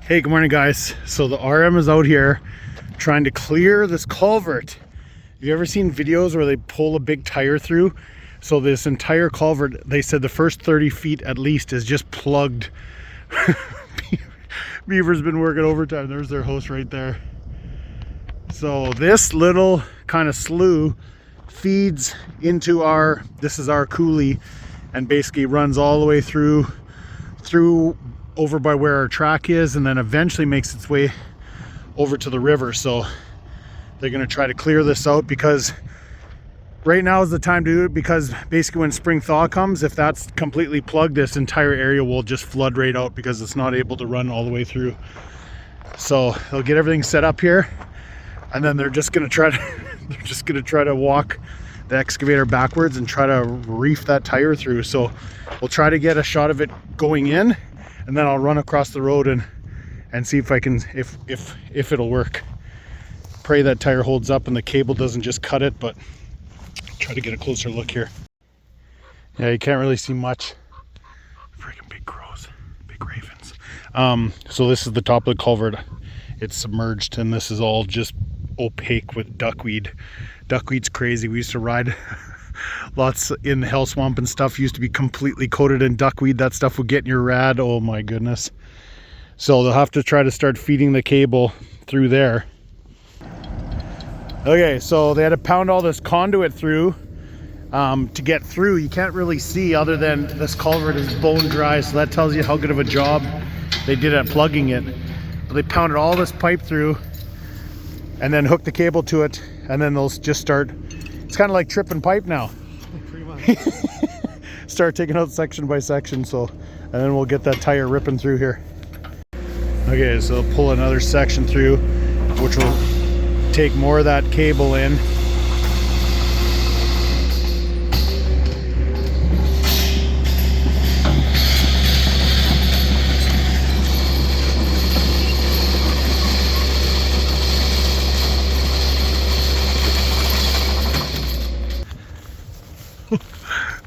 Hey, good morning guys. So the RM is out here trying to clear this culvert. Have you ever seen videos where they pull a big tire through? So this entire culvert, they said the first 30 feet at least is just plugged. Beaver's been working overtime. There's their host right there. So this little kind of slough feeds into this is our coulee, and basically runs all the way through over by where our track is, and then eventually makes its way over to the river. So they're going to try to clear this out, because right now is the time to do it, because basically when spring thaw comes, if that's completely plugged, this entire area will just flood right out because it's not able to run all the way through. So they'll get everything set up here, and then they're just going to try to walk the excavator backwards and try to reef that tire through. So we'll try to get a shot of it going in, and then I'll run across the road and see if I can, if it'll work. Pray that tire holds up and the cable doesn't just cut it, but try to get a closer look here. Yeah, you can't really see much. Freaking big crows, big ravens. So this is the top of the culvert. It's submerged, and this is all just opaque with duckweed. Duckweed's crazy. We used to ride lots in the hell swamp and stuff. Used to be completely coated in duckweed. That stuff would get in your rad. Oh my goodness. So they'll have to try to start feeding the cable through there. Okay, so they had to pound all this conduit through to get through. You can't really see other than this culvert is bone dry, so that tells you how good of a job they did at plugging it. But they pounded all this pipe through and then hooked the cable to it, and then they'll just start. It's kind of like tripping pipe now. Pretty much. Start taking out section by section. So, and then we'll get that tire ripping through here. Okay, so they'll pull another section through, which will take more of that cable in.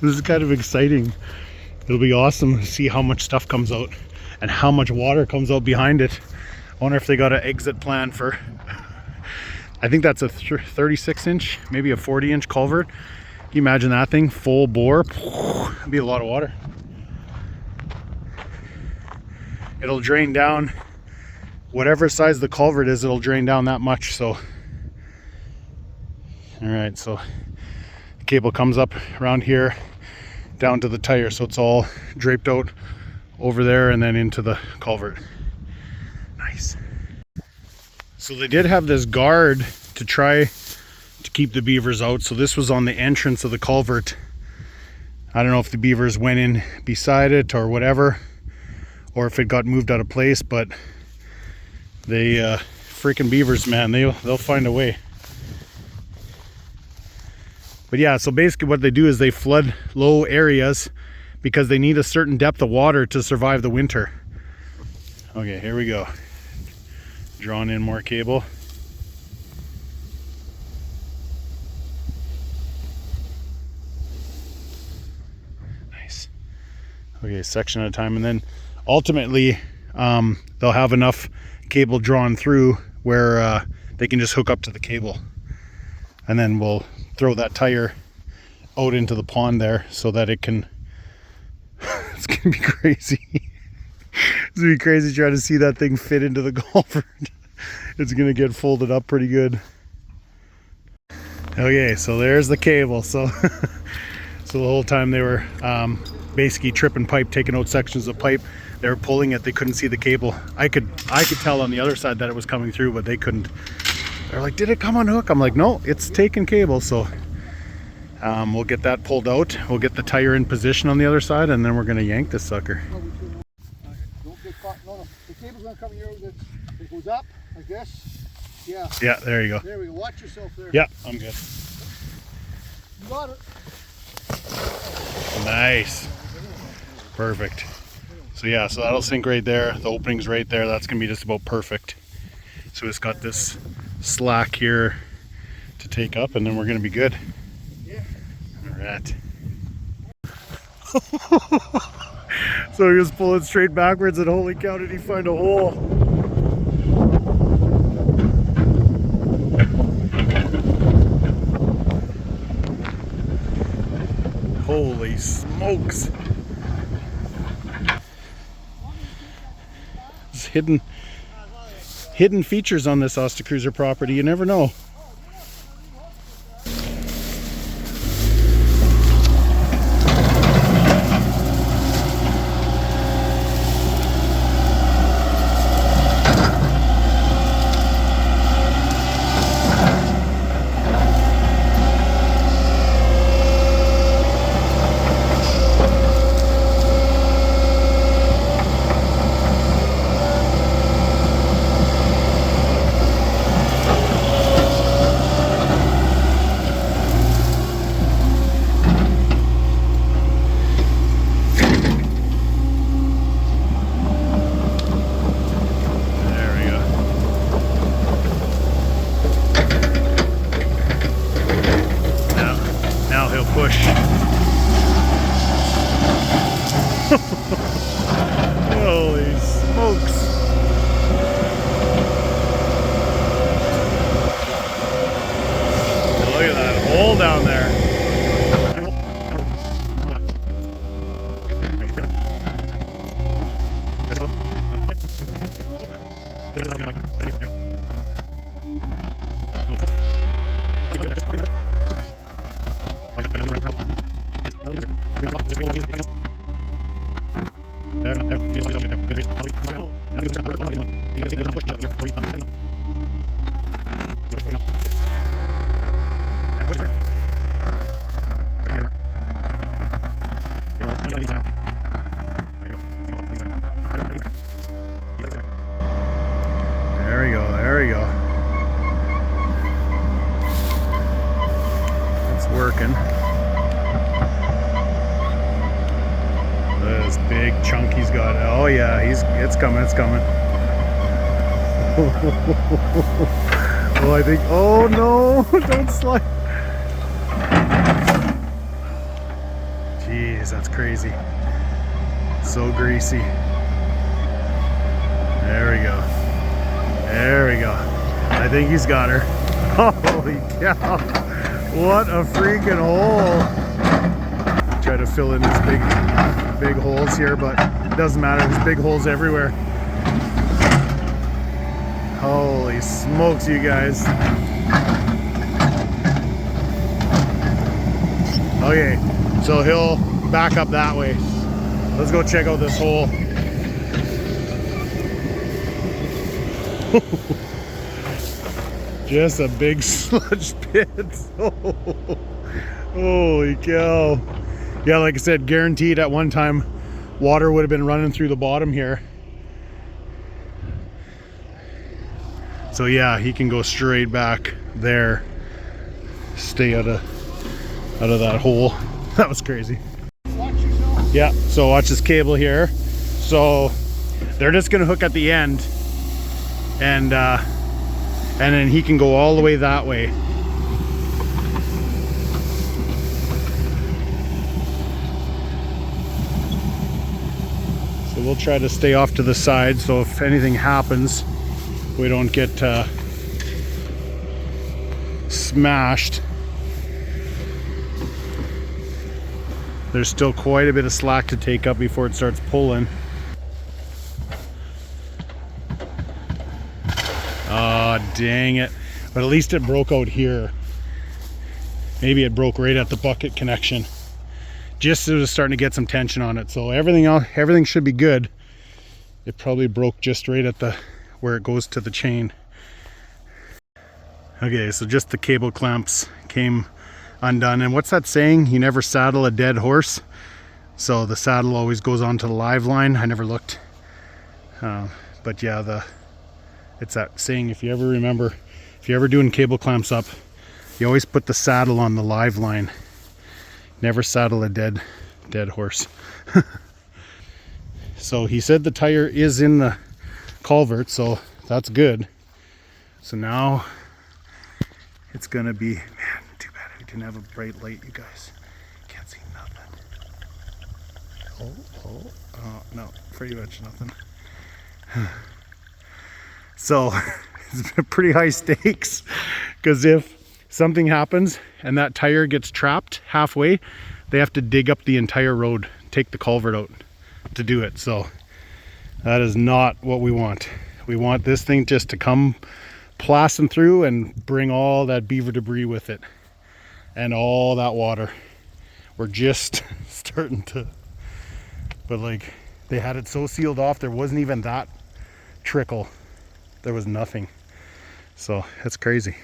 This is kind of exciting. It'll be awesome to see how much stuff comes out and how much water comes out behind it. I wonder if they got an exit plan for, I think that's a 36 inch, maybe a 40 inch culvert. Can you imagine that thing full bore? It'd be a lot of water. It'll drain down whatever size the culvert is, it'll drain down that much. So, all right, so the cable comes up around here down to the tire, so it's all draped out over there and then into the culvert. Nice. So they did have this guard to try to keep the beavers out. So this was on the entrance of the culvert. I don't know if the beavers went in beside it or whatever, or if it got moved out of place, but they freaking beavers, man, they'll find a way. But yeah, so basically what they do is they flood low areas because they need a certain depth of water to survive the winter. Okay, here we go. Drawing in more cable. Nice. Okay, section at a time, and then ultimately they'll have enough cable drawn through where they can just hook up to the cable, and then we'll throw that tire out into the pond there so that it can it's gonna be crazy. It's gonna be crazy trying to see that thing fit into the culvert. It's gonna get folded up pretty good. Okay, so there's the cable. So so the whole time they were basically tripping pipe, taking out sections of pipe. They were pulling it, they couldn't see the cable. I could tell on the other side that it was coming through, but they couldn't. They're like, did it come on hook? I'm like, no, it's taking cable. So we'll get that pulled out. We'll get the tire in position on the other side, and then we're gonna yank this sucker. Don't get caught. No, the cable's gonna come here. It goes up like this. Yeah. Yeah, there you go. There we go. Watch yourself there. Yeah, I'm good. You got it. Nice. Perfect. So yeah, so that'll sink right there. The opening's right there. That's gonna be just about perfect. So it's got this slack here to take up, and then we're gonna be good. Yeah. All right. So he was pulling straight backwards, and holy cow, did he find a hole. Holy smokes. There's hidden features on this ostacruiser property. You never know. Push. Holy smokes. Look at that hole down there. There we go, there we go. It's working. This big chunk he's got. Oh yeah, it's coming, it's coming. Oh, I think, oh no, don't slide. Jeez, that's crazy. So greasy. There we go. There we go. I think he's got her. Holy cow. What a freaking hole. Try to fill in these big holes here, but it doesn't matter. There's big holes everywhere. Holy smokes, you guys. Okay, so he'll back up that way. Let's go check out this hole. Just a big sludge pit. Holy cow. Yeah, like I said, guaranteed at one time water would have been running through the bottom here. So yeah, he can go straight back there. Stay out of that hole. That was crazy. Yeah, so watch this cable here. So they're just gonna hook at the end, and then he can go all the way that way. So we'll try to stay off to the side, so if anything happens, we don't get smashed. There's still quite a bit of slack to take up before it starts pulling. Oh, dang it. But at least it broke out here. Maybe it broke right at the bucket connection. Just as it was starting to get some tension on it. So everything should be good. It probably broke just right at where it goes to the chain. Okay, so just the cable clamps came undone. And what's that saying? You never saddle a dead horse. So the saddle always goes onto the live line. I never looked. But yeah, it's that saying, if you ever remember, if you're ever doing cable clamps up, you always put the saddle on the live line. Never saddle a dead horse. So he said the tire is in the culvert, so that's good. So now it's gonna be, man, too bad I didn't have a bright light, you guys. Can't see nothing. Oh, no, pretty much nothing. So it's pretty high stakes, because if something happens and that tire gets trapped halfway, they have to dig up the entire road, take the culvert out to do it. So that is not what we want. We want this thing just to come plasting through and bring all that beaver debris with it and all that water. We're just starting to, but like they had it so sealed off, there wasn't even that trickle. There was nothing. So it's crazy.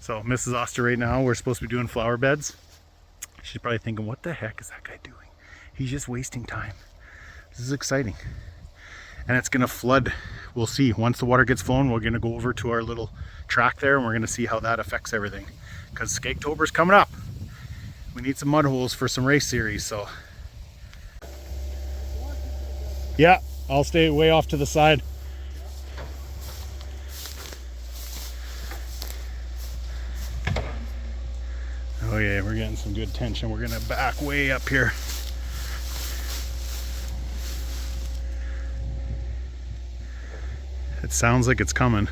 So Mrs. Oster right now, we're supposed to be doing flower beds. She's probably thinking, what the heck is that guy doing? He's just wasting time. This is exciting. And it's gonna flood. We'll see. Once the water gets flowing, we're gonna go over to our little track there and we're gonna see how that affects everything. Because Skagtober's coming up. We need some mud holes for some race series, so. Yeah, I'll stay way off to the side. Oh yeah, we're getting some good tension. We're gonna back way up here. It sounds like it's coming.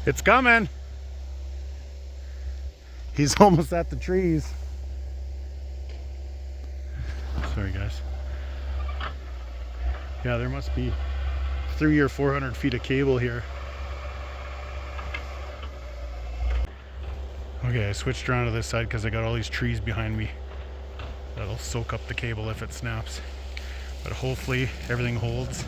It's coming. He's almost at the trees. Sorry guys. Yeah, there must be 300 or 400 feet of cable here. Okay, I switched around to this side because I got all these trees behind me. That'll soak up the cable if it snaps. But hopefully everything holds.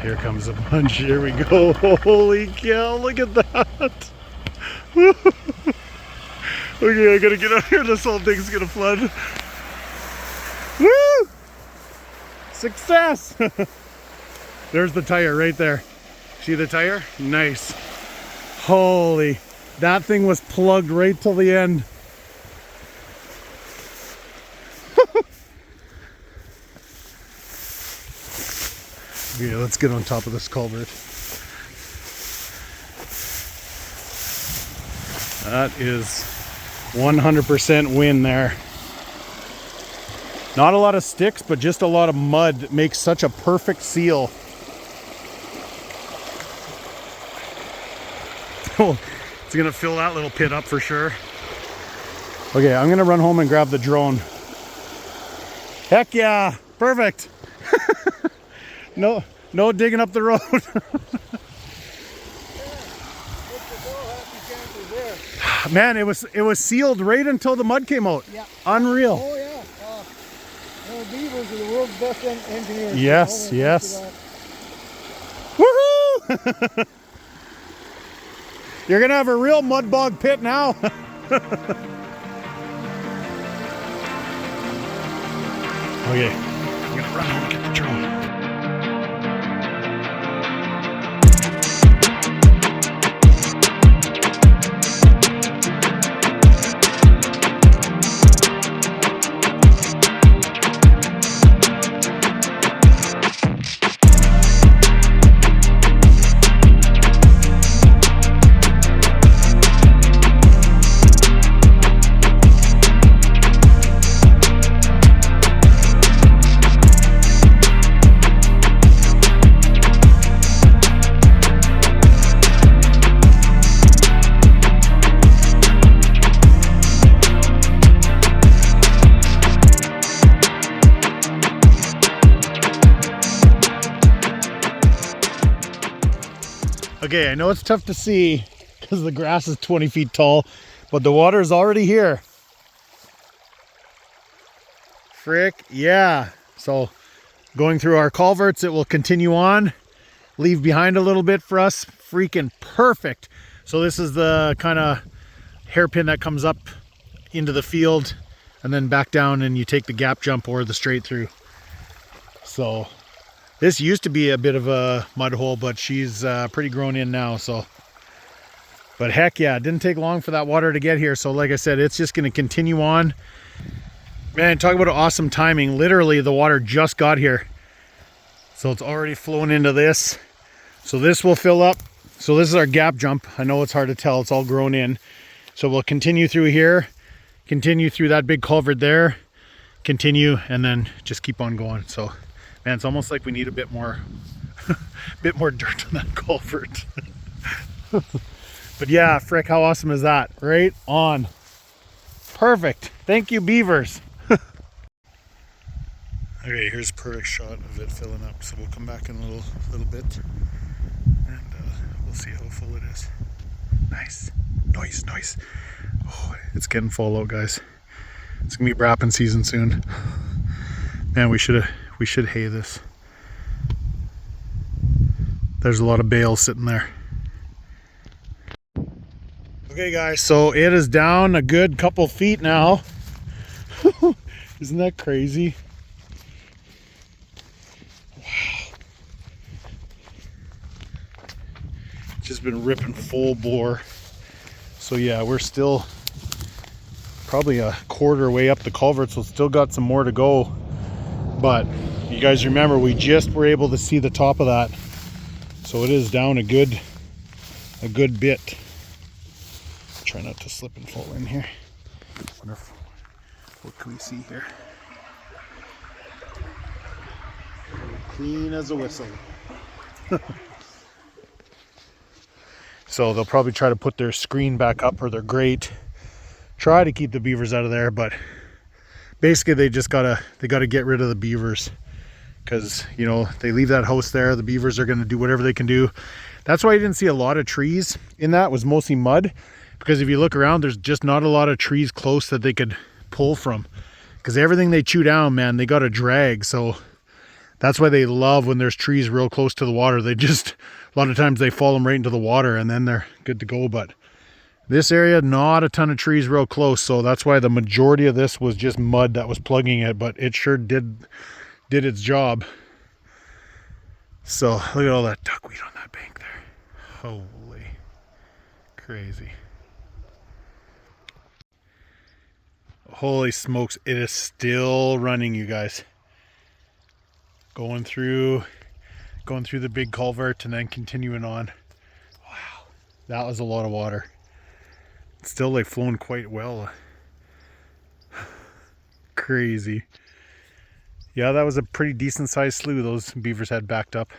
Here comes a bunch. Here we go. Holy cow, look at that. Okay, I gotta get out here. This whole thing's gonna flood. Woo! Success! There's the tire right there. See the tire? Nice. Holy, that thing was plugged right till the end. Okay, let's get on top of this culvert. That is 100% win there. Not a lot of sticks, but just a lot of mud. It makes such a perfect seal. Oh, it's gonna fill that little pit up for sure. Okay, I'm gonna run home and grab the drone. Heck yeah, perfect. No digging up the road. Man, it was sealed right until the mud came out. Yeah. Unreal. Oh yeah. Beavers are the world's best engineers. Yes, yes. Woohoo! You're gonna have a real mud bog pit now. Okay, I'm gonna run home and get the drone. Okay, I know it's tough to see because the grass is 20 feet tall, but the water is already here. Frick, yeah. So going through our culverts, it will continue on, leave behind a little bit for us. Freaking perfect. So this is the kind of hairpin that comes up into the field and then back down, and you take the gap jump or the straight through. So this used to be a bit of a mud hole, but she's pretty grown in now. So, but heck yeah, it didn't take long for that water to get here. So like I said, it's just going to continue on. Man, talk about awesome timing. Literally the water just got here. So it's already flowing into this. So this will fill up. So this is our gap jump. I know it's hard to tell, it's all grown in. So we'll continue through here, continue through that big culvert there, continue, and then just keep on going. So, man, it's almost like we need a bit more, bit more dirt on that culvert. But yeah, frick, how awesome is that? Right on. Perfect. Thank you, Beavers. Okay, here's a perfect shot of it filling up. So we'll come back in a little bit, and we'll see how full it is. Nice. Nice. Oh, it's getting full out, guys. It's gonna be wrapping season soon. Man, we should hay this. There's a lot of bales sitting there. Okay, guys, so it is down a good couple feet now. Isn't that crazy? Wow. Just been ripping full bore. So yeah, we're still probably a quarter way up the culvert, so still got some more to go. But you guys remember, we just were able to see the top of that. So it is down a good bit. Try not to slip and fall in here. Wonder what can we see here? Clean as a whistle. So they'll probably try to put their screen back up, or their grate. Try to keep the beavers out of there, but basically they gotta get rid of the beavers, because you know, they leave that house there, the beavers are gonna do whatever they can do. That's why you didn't see a lot of trees in that. It was mostly mud, because if you look around, there's just not a lot of trees close that they could pull from, because everything they chew down, man, they got a drag. So that's why they love when there's trees real close to the water. They just, a lot of times they fall them right into the water, and then they're good to go. But this area, not a ton of trees real close, so that's why the majority of this was just mud that was plugging it, but it sure did its job. So look at all that duckweed on that bank there. Holy crazy. Holy smokes, it is still running, you guys. Going through the big culvert and then continuing on. Wow, that was a lot of water. It's still like flowing quite well. Crazy. Yeah, that was a pretty decent sized slough those beavers had backed up.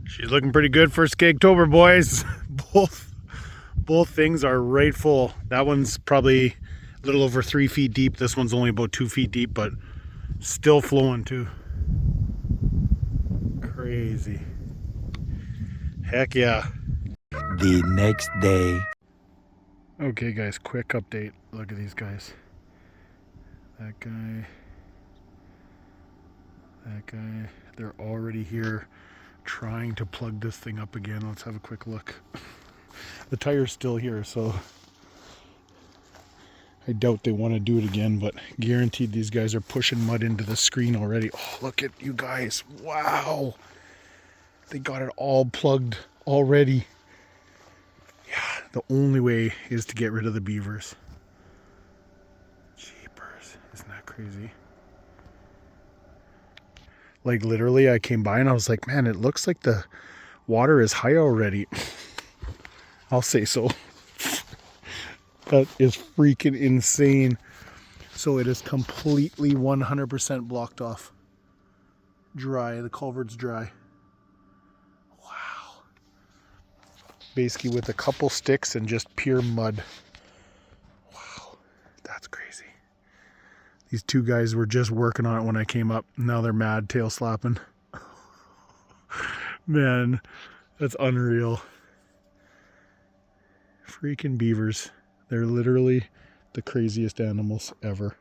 She's looking pretty good for Skagtober, boys. Both things are right full. That one's probably a little over 3 feet deep. This one's only about 2 feet deep, but still flowing too. Crazy. Heck yeah. The next day. Okay guys, quick update. Look at these guys. That guy. They're already here trying to plug this thing up again. Let's have a quick look. The tire's still here, so I doubt they want to do it again, but guaranteed these guys are pushing mud into the screen already. Oh, look at you guys. Wow. They got it all plugged already. Yeah, the only way is to get rid of the beavers. Jeepers. Isn't that crazy? Like literally I came by and I was like, man, it looks like the water is high already. I'll say so. That is freaking insane. So it is completely 100% blocked off. Dry. The culvert's dry. Wow. Basically with a couple sticks and just pure mud. Wow. That's crazy. These two guys were just working on it when I came up. Now they're mad, tail slapping. Man, that's unreal. Freaking beavers. They're literally the craziest animals ever.